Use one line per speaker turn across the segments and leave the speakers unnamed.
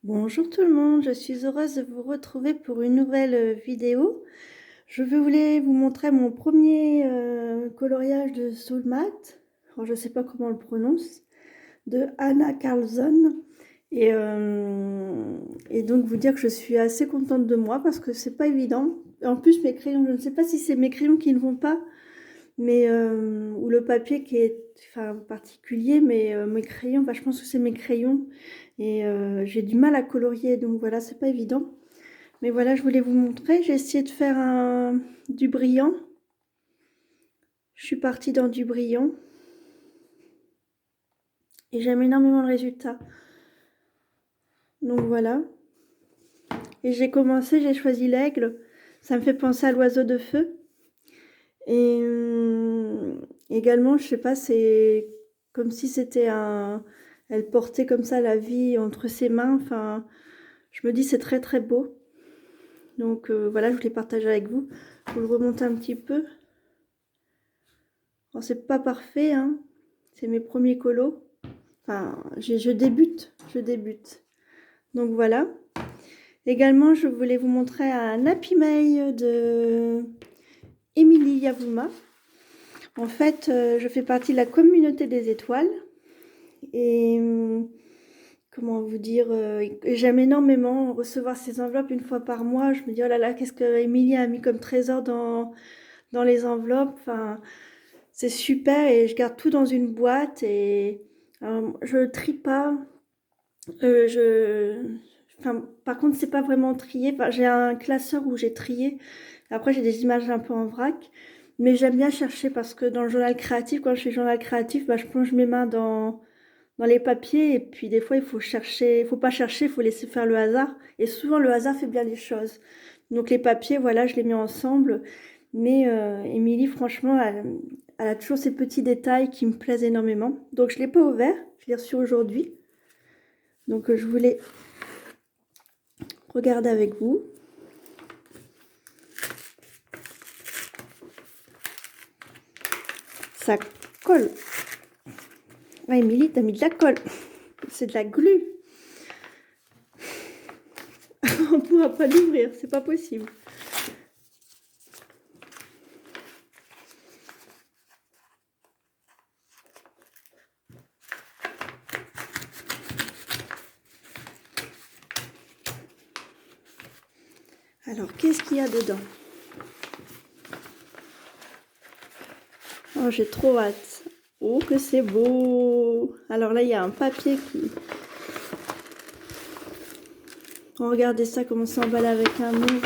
Bonjour tout le monde, je suis heureuse de vous retrouver pour une nouvelle vidéo. Voulais vous montrer mon premier coloriage de Soul Matte. Alors, je ne sais pas comment on le prononce, de Anna Carlson. Et, euh, et donc vous dire que je suis assez contente de moi parce que c'est pas évident. En plus mes crayons, je ne sais pas si c'est mes crayons qui ne vont pas, mais ou le papier qui est enfin, particulier, mais mes crayons, je pense que c'est mes crayons. Et j'ai du mal à colorier, donc voilà, c'est pas évident. Mais voilà, je voulais vous montrer. J'ai essayé de faire du brillant. Je suis partie dans du brillant. Et j'aime énormément le résultat. Donc voilà. Et j'ai choisi l'aigle. Ça me fait penser à l'oiseau de feu. Et également, je sais pas, c'est comme si c'était un... Elle portait comme ça la vie entre ses mains. Enfin, je me dis c'est très très beau. Donc voilà, je voulais partager avec vous. Je vous le remonter un petit peu. Alors c'est pas parfait, hein. C'est mes premiers colos. Enfin, je débute. Donc voilà. Également, je voulais vous montrer un Happy Mail de Émilie Yavouma. En fait, je fais partie de la communauté des étoiles. Et comment vous dire, j'aime énormément recevoir ces enveloppes une fois par mois. Je me dis, oh là là, qu'est-ce que Émilie a mis comme trésor dans les enveloppes. Enfin, c'est super et je garde tout dans une boîte et je trie pas. Enfin, par contre, c'est pas vraiment trié. Enfin, j'ai un classeur où j'ai trié. Après, j'ai des images un peu en vrac. Mais j'aime bien chercher parce que dans le journal créatif, quand je fais journal créatif, je plonge mes mains dans les papiers. Et puis des fois, il faut chercher. Il faut pas chercher, il faut laisser faire le hasard. Et souvent, le hasard fait bien les choses. Donc les papiers, voilà, je les mets ensemble. Mais Émilie, franchement, elle a toujours ces petits détails qui me plaisent énormément. Donc je ne l'ai pas ouvert, je l'ai reçu aujourd'hui. Donc je voulais regarder avec vous. Ça colle. Ah, Émilie, t'as mis de la colle. C'est de la glu. On ne pourra pas l'ouvrir, c'est pas possible. Alors, qu'est-ce qu'il y a dedans? Oh, j'ai trop hâte. Oh, que c'est beau. Alors là, il y a un papier qui... Oh, regardez ça, comment ça emballe avec amour.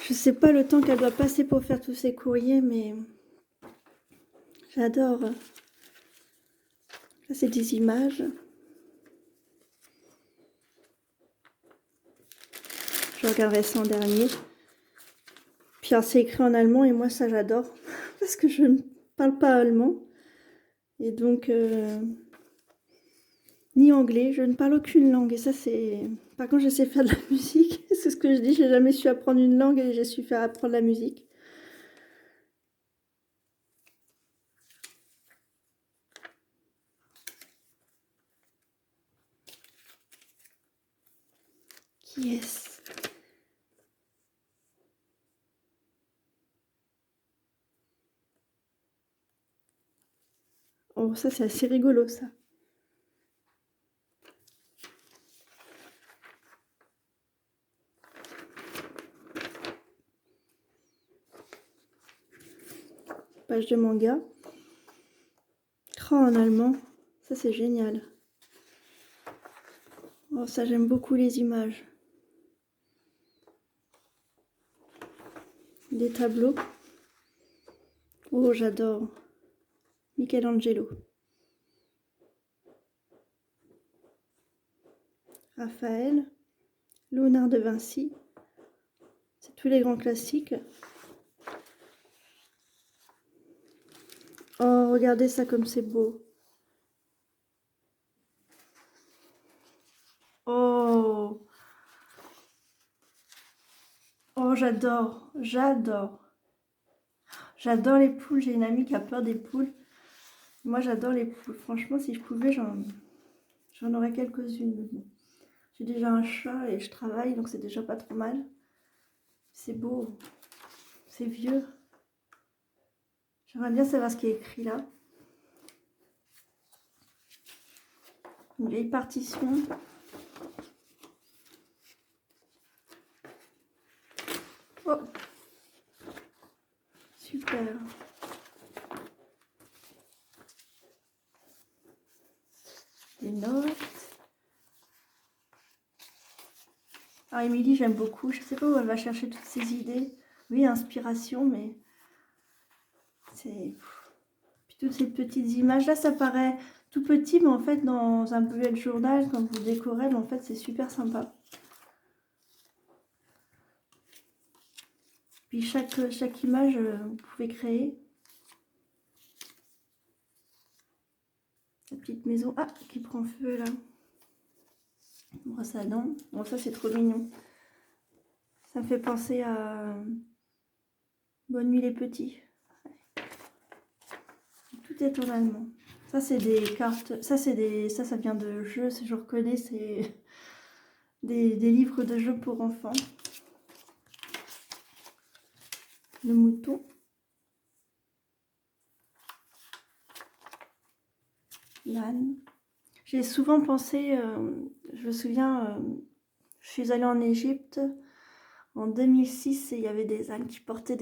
Je sais pas le temps qu'elle doit passer pour faire tous ces courriers, mais j'adore. Là, c'est des images. Je regarderai ça en dernier. Puis c'est écrit en allemand et moi ça j'adore parce que je ne parle pas allemand. Et donc, ni anglais, je ne parle aucune langue. Et ça c'est... Par contre je sais faire de la musique, c'est ce que je dis, j'ai jamais su apprendre une langue et j'ai su faire apprendre la musique. Qui est-ce? Oh ça c'est assez rigolo ça. Page de manga. Oh, en allemand, ça c'est génial. Oh ça j'aime beaucoup les images. Des tableaux. Oh j'adore. Michelangelo. Raphaël. Léonard de Vinci. C'est tous les grands classiques. Oh, regardez ça comme c'est beau. Oh, oh, j'adore, j'adore. J'adore les poules. J'ai une amie qui a peur des poules. Moi, j'adore les poules. Franchement, si je pouvais, J'en aurai quelques-unes, mais bon. J'ai déjà un chat et je travaille, donc c'est déjà pas trop mal. C'est beau, c'est vieux. J'aimerais bien savoir ce qui est écrit là. Une vieille partition. Oh, super. Des notes. Ah, Émilie, j'aime beaucoup. Je sais pas où elle va chercher toutes ces idées. Oui, inspiration, mais c'est... Puis toutes ces petites images. Là, ça paraît tout petit, mais en fait, dans un bullet journal, quand vous décorez, mais en fait, c'est super sympa. Puis chaque image, vous pouvez créer. La petite maison, ah, qui prend feu, là. Brosse à dents. Bon, ça, c'est trop mignon. Ça me fait penser à Bonne nuit les petits. Tout est en allemand. Ça, c'est des cartes. Ça vient de jeux. Je reconnais, c'est des livres de jeux pour enfants. Le mouton. L'âne. J'ai souvent pensé, je me souviens, je suis allée en Égypte en 2006 et il y avait des ânes qui portaient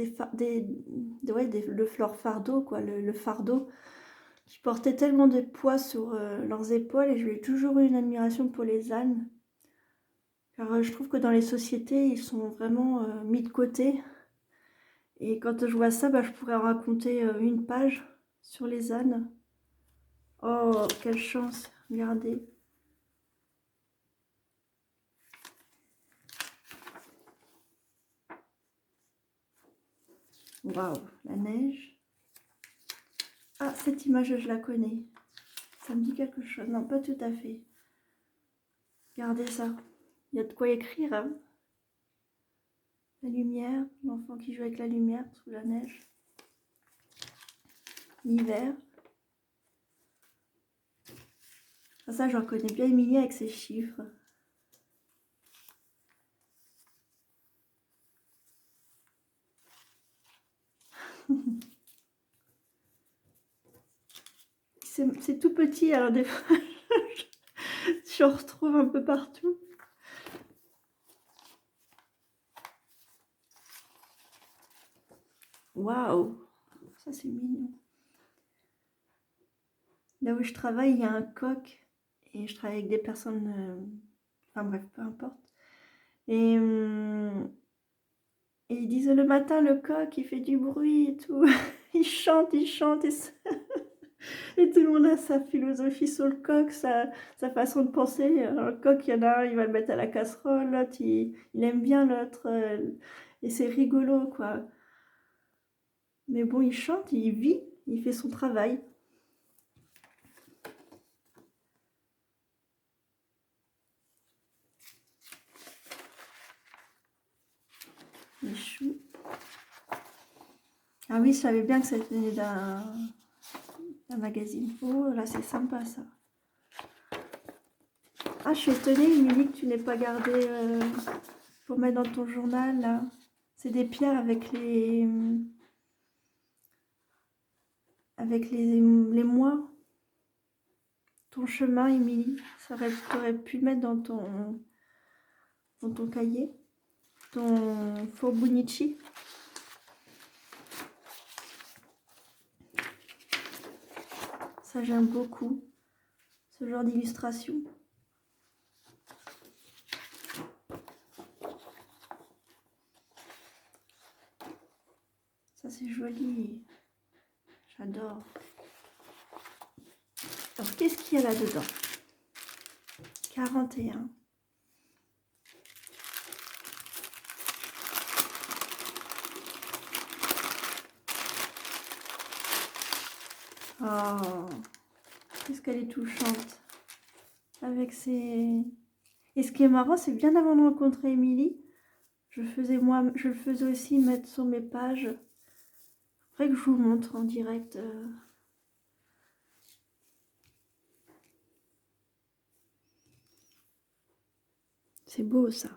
leur fardeau, quoi, le fardeau, qui portaient tellement de poids sur leurs épaules et j'ai toujours eu une admiration pour les ânes. Car je trouve que dans les sociétés, ils sont vraiment mis de côté. Et quand je vois ça, je pourrais en raconter une page sur les ânes. Oh, quelle chance, regardez. Waouh, la neige. Ah, cette image, je la connais. Ça me dit quelque chose. Non, pas tout à fait. Regardez ça. Il y a de quoi écrire. Hein. La lumière, l'enfant qui joue avec la lumière sous la neige. L'hiver. Ah, ça, je reconnais bien Émilie avec ses chiffres. C'est tout petit, alors des fois, je retrouve un peu partout. Waouh, ça c'est mignon. Là où je travaille, il y a un coq et je travaille avec des personnes, enfin bref, peu importe. Et ils disent le matin, le coq, il fait du bruit et tout. Il chante et tout le monde a sa philosophie sur le coq, sa façon de penser. Alors, le coq, il y en a un, il va le mettre à la casserole, l'autre, il aime bien l'autre. Et c'est rigolo, quoi. Mais bon, il chante, il vit, il fait son travail. Les choux. Ah oui, je savais bien que ça venait d'un magazine. Oh, là, c'est sympa, ça. Ah, je suis étonnée, Émilie, que tu n'aies pas gardé pour mettre dans ton journal, là. C'est des pierres avec les mois. Ton chemin, Émilie. Tu aurais pu le mettre dans ton cahier. Ton Fobunichi. Ça, j'aime beaucoup. Ce genre d'illustration. Ça, c'est joli. J'adore. Alors, qu'est-ce qu'il y a là-dedans? 41. Oh, qu'est-ce qu'elle est touchante. Avec ses... Et ce qui est marrant, c'est bien avant de rencontrer Émilie, je le faisais aussi mettre sur mes pages. Faudrait que je vous montre en direct. C'est beau ça.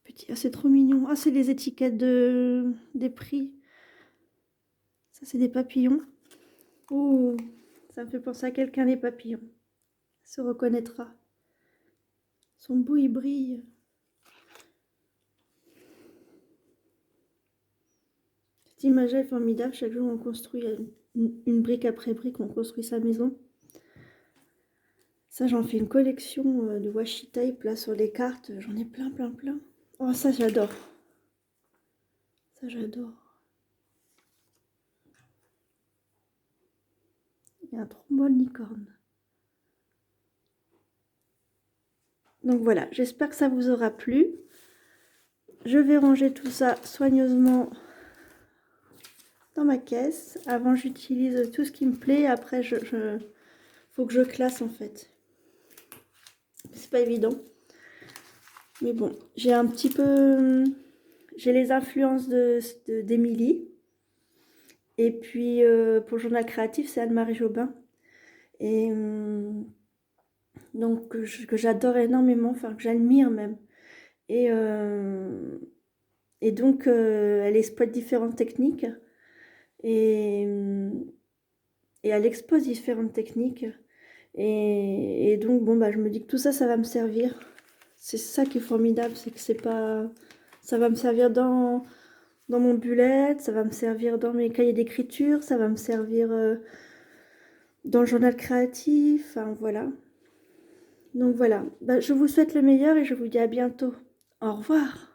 Petit, ah, c'est trop mignon. Ah, c'est les étiquettes des prix. Ça, c'est des papillons. Oh, ça me fait penser à quelqu'un, les papillons. Se reconnaîtra. Son beau, il brille. Cette image est formidable. Chaque jour, on construit une brique après brique, on construit sa maison. Ça, j'en fais une collection de washi tape là sur les cartes. J'en ai plein, plein, plein. Oh, ça, j'adore. Ça, j'adore. Il y a un trop beau licorne. Donc voilà, j'espère que ça vous aura plu. Je vais ranger tout ça soigneusement dans ma caisse. Avant, j'utilise tout ce qui me plaît. Après, faut que je classe en fait. C'est pas évident. Mais bon, j'ai un petit peu... J'ai les influences d'Émilie. Et puis, pour le journal créatif, c'est Anne-Marie Jobin. Et donc, que j'adore énormément, enfin, que j'admire même. Et donc, elle exploite différentes techniques. Et elle expose différentes techniques. Et donc, bon, bah, je me dis que tout ça, ça va me servir. C'est ça qui est formidable, c'est que c'est pas... Ça va me servir dans mon bullet, ça va me servir dans mes cahiers d'écriture, ça va me servir dans le journal créatif, enfin voilà. Donc voilà, bah, je vous souhaite le meilleur et je vous dis à bientôt. Au revoir.